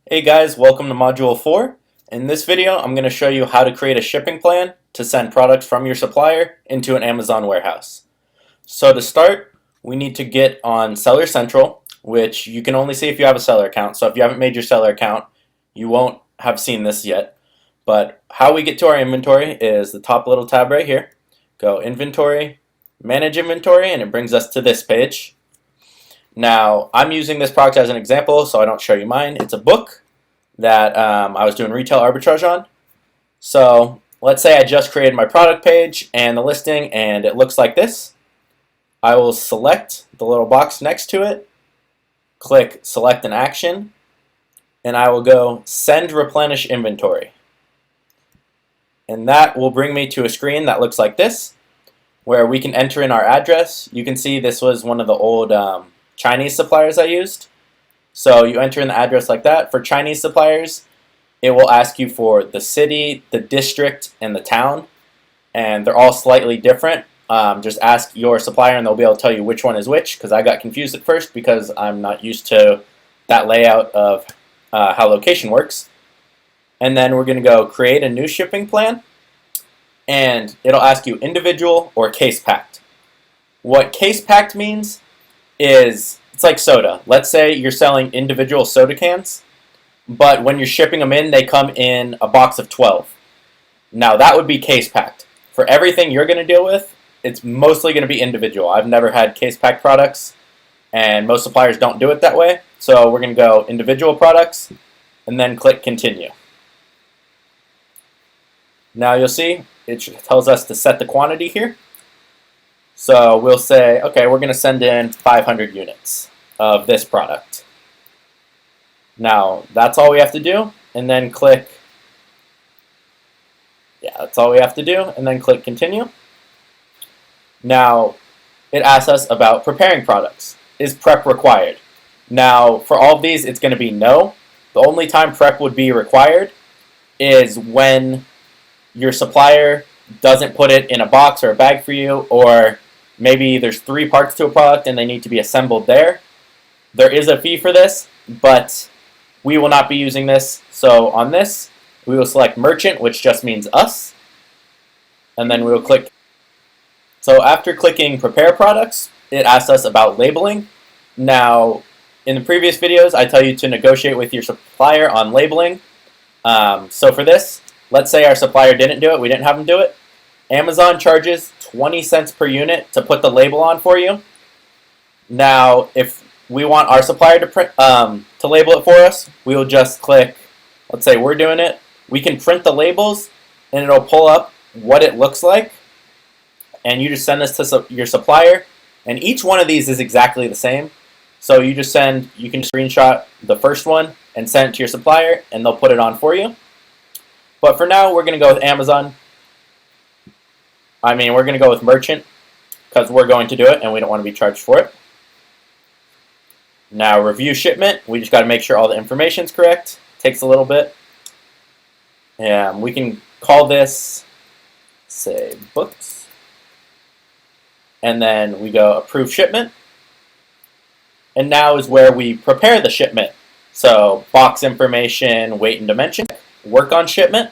Hey guys, welcome to Module 4. In this video, I'm going to show you how to create a shipping plan to send products from your supplier into an Amazon warehouse. So to start, we need to get on Seller Central, which you can only see if you have a seller account. So if you haven't made your seller account, you won't have seen this yet. But how we get to our inventory is the top little tab right here. Go Inventory, Manage Inventory, and it brings us to this page. Now, I'm using this product as an example, so I don't show you mine. It's a book that I was doing retail arbitrage on. So let's say I just created my product page and the listing, and it looks like this. I will select the little box next to it, click Select an Action, and I will go Send Replenish Inventory. And that will bring me to a screen that looks like this, where we can enter in our address. You can see this was one of the old Chinese suppliers I used. So you enter in the address like that. For Chinese suppliers, it will ask you for the city, the district, and the town. And they're all slightly different. Just ask your supplier and they'll be able to tell you which one is which, because I got confused at first because I'm not used to that layout of how location works. And then we're going to go create a new shipping plan. And it'll ask you individual or case packed. What case packed means is it's like soda. Let's say you're selling individual soda cans, but when you're shipping them in, they come in a box of 12. Now that would be case packed. For everything you're going to deal with, it's mostly going to be individual. I've never had case packed products, and most suppliers don't do it that way. So we're going to go individual products, and then click continue. Now you'll see it tells us to set the quantity here. So we'll say, okay, we're going to send in 500 units of this product. Now, that's all we have to do, and then click, that's all we have to do, and then click continue. Now, it asks us about preparing products. Is prep required? Now, for all of these, it's going to be no. The only time prep would be required is when your supplier doesn't put it in a box or a bag for you, or maybe there's 3 parts to a product and they need to be assembled there. There is a fee for this, but we will not be using this. So on this, we will select merchant, which just means us, and then we will click. So after clicking prepare products, it asks us about labeling. Now, in the previous videos, I tell you to negotiate with your supplier on labeling. So for this, let's say our supplier didn't do it, we didn't have them do it. Amazon charges 20 cents per unit to put the label on for you. Now, if we want our supplier to print to label it for us, we will just click, let's say we're doing it. We can print the labels, and it'll pull up what it looks like. And you just send this to your supplier, and each one of these is exactly the same. So you just you can screenshot the first one and send it to your supplier, and they'll put it on for you. But for now, we're going to go with Amazon. We're going to go with merchant because we're going to do it and we don't want to be charged for it. Now, review shipment. We just got to make sure all the information is correct. Takes a little bit. And we can call this, say, books. And then we go approve shipment. And now is where we prepare the shipment. So, box information, weight and dimension. Work on shipment.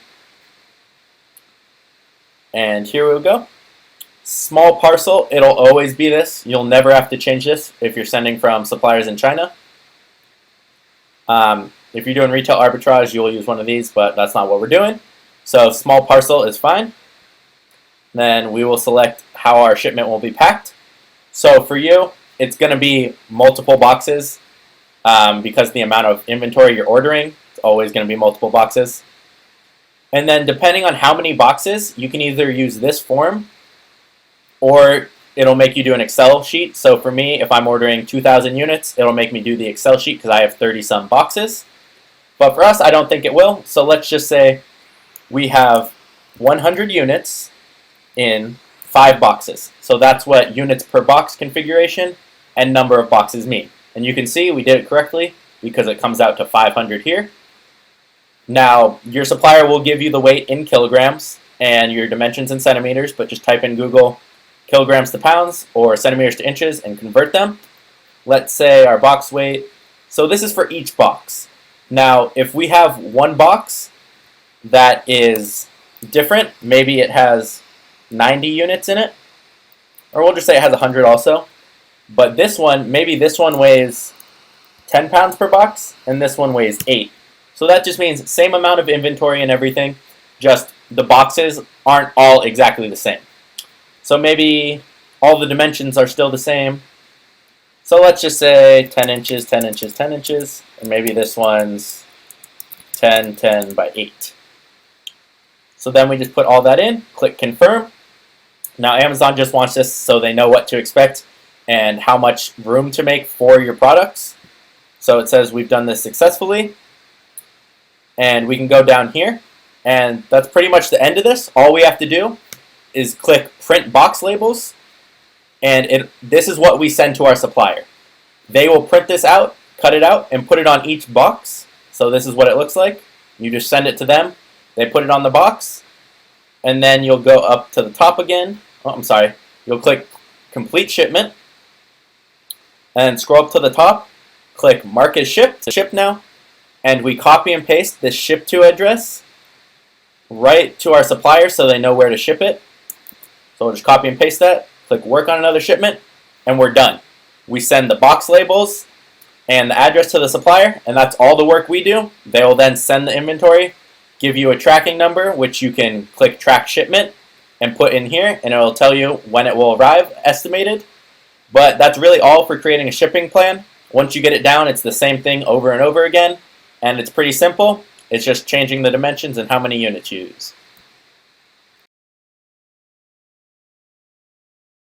And here we go. Small parcel, it'll always be this. You'll never have to change this if you're sending from suppliers in China. If you're doing retail arbitrage, you'll use one of these, but that's not what we're doing. So small parcel is fine. Then we will select how our shipment will be packed. So for you, it's going to be multiple boxes because the amount of inventory you're ordering, it's always going to be multiple boxes. And then depending on how many boxes, you can either use this form or it'll make you do an Excel sheet. So for me, if I'm ordering 2,000 units, it'll make me do the Excel sheet because I have 30-some boxes. But for us, I don't think it will. So let's just say we have 100 units in 5 boxes. So that's what units per box configuration and number of boxes mean. And you can see we did it correctly because it comes out to 500 here. Now, your supplier will give you the weight in kilograms and your dimensions in centimeters, but just type in Google kilograms to pounds or centimeters to inches and convert them. Let's say our box weight. So this is for each box. Now, if we have one box that is different, maybe it has 90 units in it, or we'll just say it has 100 also, but this one, maybe this one weighs 10 pounds per box, and this one weighs 8. So that just means same amount of inventory and everything, just the boxes aren't all exactly the same. So maybe all the dimensions are still the same. So let's just say 10 inches, 10 inches, 10 inches, and maybe this one's 10, 10 by 8. So then we just put all that in, click confirm. Now Amazon just wants this so they know what to expect and how much room to make for your products. So it says we've done this successfully. And we can go down here, and that's pretty much the end of this. All we have to do is click print box labels, and this is what we send to our supplier. They will print this out, cut it out, and put it on each box. So this is what it looks like. You just send it to them, they put it on the box, and then you'll go up to the top again. Oh, I'm sorry. You'll click complete shipment, and scroll up to the top, click mark as shipped, ship now, and we copy and paste this ship to address right to our supplier so they know where to ship it. So we'll just copy and paste that, click work on another shipment, and we're done. We send the box labels and the address to the supplier, and that's all the work we do. They will then send the inventory, give you a tracking number, which you can click track shipment and put in here, and it will tell you when it will arrive, estimated. But that's really all for creating a shipping plan. Once you get it down, it's the same thing over and over again. And it's pretty simple. It's just changing the dimensions and how many units you use.